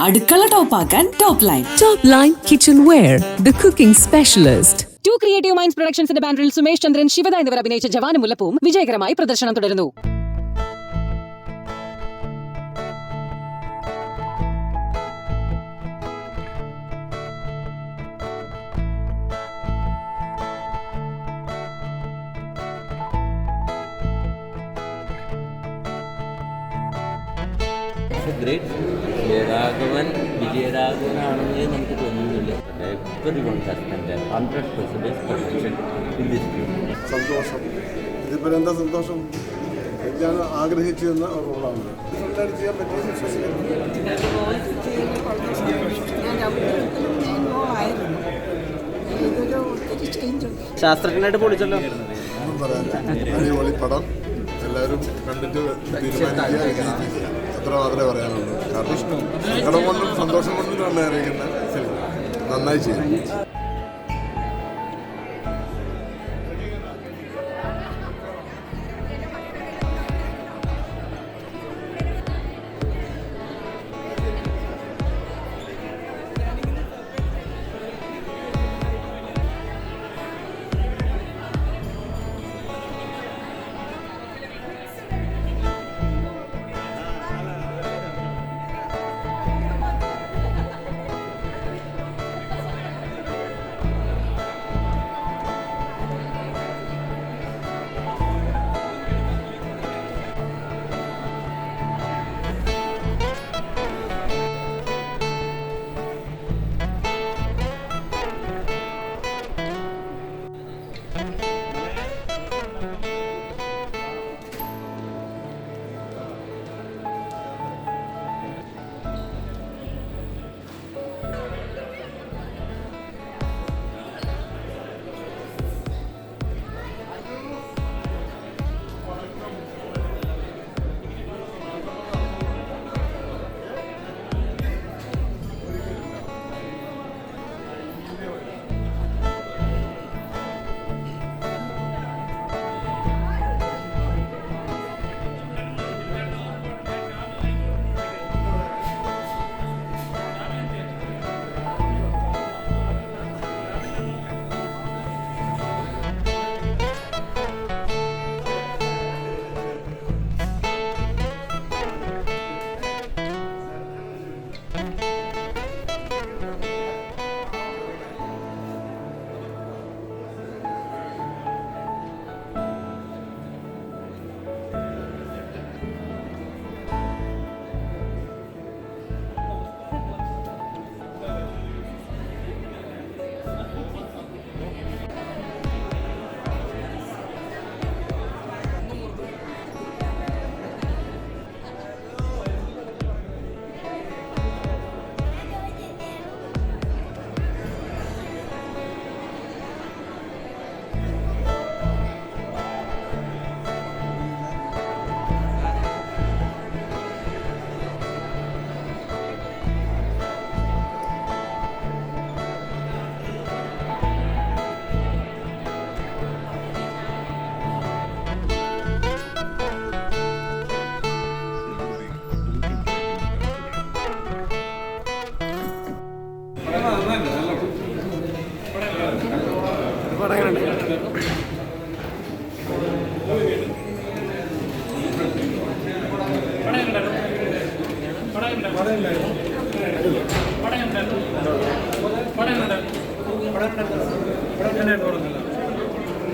അടുക്കള ടോപ്പാക്കാൻ top line. Top Line Kitchenware, the cooking specialist. Two creative minds പ്രൊഡക്ഷൻസിന്റെ ബാനറിൽ സുമേഷ് ചന്ദ്രൻ, ശിവദ എന്നിവർ അഭിനയിച്ച ജവാനും മുല്ലപ്പൂവും വിജയകരമായി പ്രദർശനം തുടരുന്നു. വിജയരാഘവനാണെന്നേ നമുക്ക് തോന്നുന്നില്ല. Everyone has spend 100% perfection in this film. സന്തോഷം. ഇതിപ്പോൾ എന്താ സന്തോഷം? ഞാൻ ആഗ്രഹിച്ചിരുന്ന ഒരു റോളാണ് ചെയ്യാൻ പറ്റിയെന്ന് വിശ്വസിക്കുന്നു. ശാസ്ത്രജ്ഞനായിട്ട് പൊളിച്ചല്ലോ. ഒന്നും പറയാൻ അടിപൊളി പടം. എല്ലാവരും കണ്ടിട്ട് തീരുമാനിക്കുക. അത്ര മാത്രമേ പറയാനുള്ളൂ. കാരണം സങ്കടം കൊണ്ടും സന്തോഷം കൊണ്ടും നന്നായിരിക്കുന്ന ഫിലിം നന്നായി ചെയ്യും.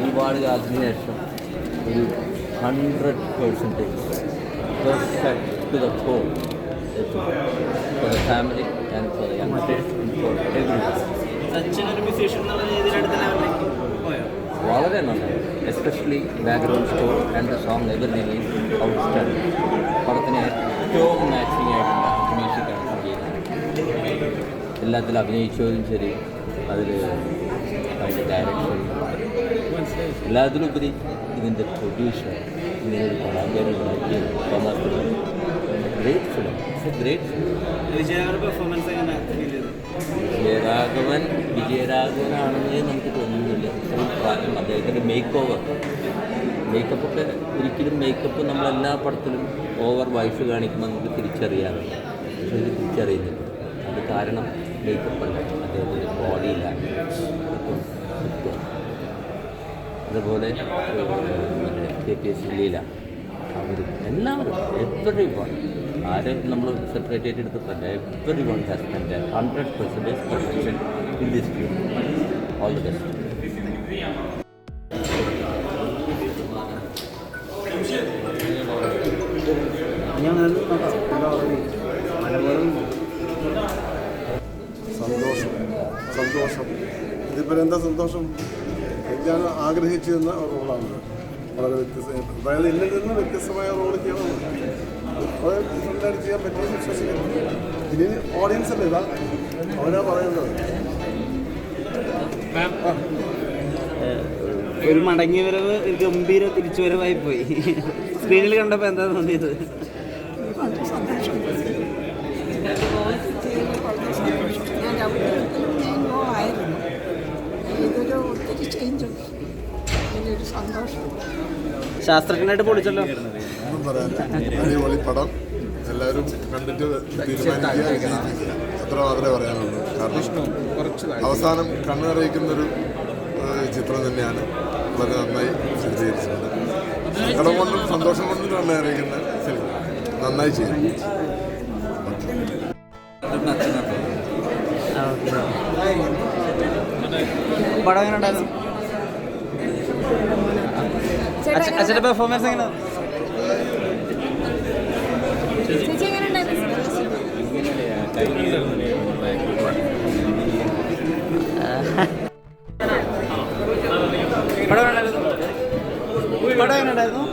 ഒരുപാട് കാലത്തിന് ശേഷം ഒരു 100% perfect to the core for the family and for the youngsters and for everyone. വളരെ നന്നായി. Especially background score and the song everything is outstanding. പടത്തിന് ഏറ്റവും മാച്ചിങ് ആയിട്ടുള്ള മ്യൂസിക്കാണ് ചെയ്യുന്നത്. എല്ലാത്തിലും അഭിനയിച്ചതും ശരി, അതിൽ അതിൻ്റെ ഡയറക്ഷൻ, എല്ലാത്തിലും ഉപരി ഇതിൻ്റെ പ്രൊഡ്യൂസർ, ഇതിനൊരു കലാകാരൻ ഉണ്ടാക്കിയ Thomas. Great film. It's a great film. വിജയരാഘവനാണെന്നേ നമുക്ക് തോന്നുന്നില്ല. ഇത്രയും പ്രായം. അദ്ദേഹത്തിൻ്റെ മേക്കപ്പൊക്കെ ഒരിക്കലും നമ്മളെല്ലാ പടത്തിലും ഓവർ വയസ്സ് കാണിക്കുമ്പോൾ നമുക്ക് തിരിച്ചറിയാറുണ്ട്. പക്ഷേ ഇത് തിരിച്ചറിയുന്നില്ല. അത് കാരണം മേക്കപ്പ് അല്ല, അദ്ദേഹത്തിൻ്റെ ബോഡി ലാംഗ്വേജ്, അതുപോലെ KPS ലീല, അവർ എല്ലാവരും എവറി വൺ, ആരും നമ്മൾ സെപ്പറേറ്റ് ആയിട്ട് എടുത്തിട്ടല്ല, everyone has spend 100% perfection in this film. All the best. സന്തോഷം ഇതിപ്പോൾ എന്താ സന്തോഷം, ഞാൻ ആഗ്രഹിച്ചിരുന്ന റോളാണ്. വളരെ അതായത് എന്നിൽ നിന്ന് വ്യത്യസ്തമായ റോൾ ചെയ്യണം, വളരെ ഡിഫറെൻ്റായിട്ട് ചെയ്യാൻ പറ്റിയെന്ന് വിശ്വസിക്കുന്നു. ഇനി ഓഡിയൻസ് അല്ലേ ഇതാ അവരാ പറയേണ്ടത്. ഒരു മടങ്ങി വരവ്, ഒരു ഗംഭീര തിരിച്ചുവരവായി പോയി. സ്ക്രീനിൽ കണ്ടപ്പോൾ എന്താ തോന്നിയത്? ശാസ്ത്രജ്ഞനായിട്ട് പൊളിച്ചല്ലോ. ഒന്നും പറയാനില്ല, അടിപൊളി പടം. എല്ലാവരും കണ്ടിട്ട് തീരുമാനിക്കുക, അത്ര മാത്രമേ പറയാനുള്ളൂ. കാരണം അവസാനം കണ്ണറിയിക്കുന്നൊരു ചിത്രം തന്നെയാണ്. വളരെ നന്നായി ചിത്രീകരിച്ചിട്ടുണ്ട്. സങ്കടം കൊണ്ടും സന്തോഷം കൊണ്ടും കണ്ണറിയിക്കുന്ന ഫിലിം നന്നായി ചെയ്യും. പടം എങ്ങനെ ഉണ്ടായിരുന്നു? അച്ഛൻ്റെ പെർഫോമൻസ് എങ്ങനെ? പടം എങ്ങനെ ഉണ്ടായിരുന്നു?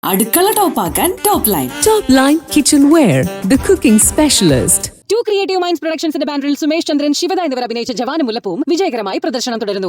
അടുക്കള ടോപ്പാക്കാൻ top line. Top Line Kitchenware, the cooking specialist. 2 creative minds പ്രൊഡക്ഷൻസിന്റെ ബാനറിൽ സുമേഷ് ചന്ദ്രൻ, ശിവദ എന്നിവർ അഭിനയിച്ച ജവാനും മുല്ലപ്പൂവും വിജയകരമായി പ്രദർശനം തുടരുന്നു.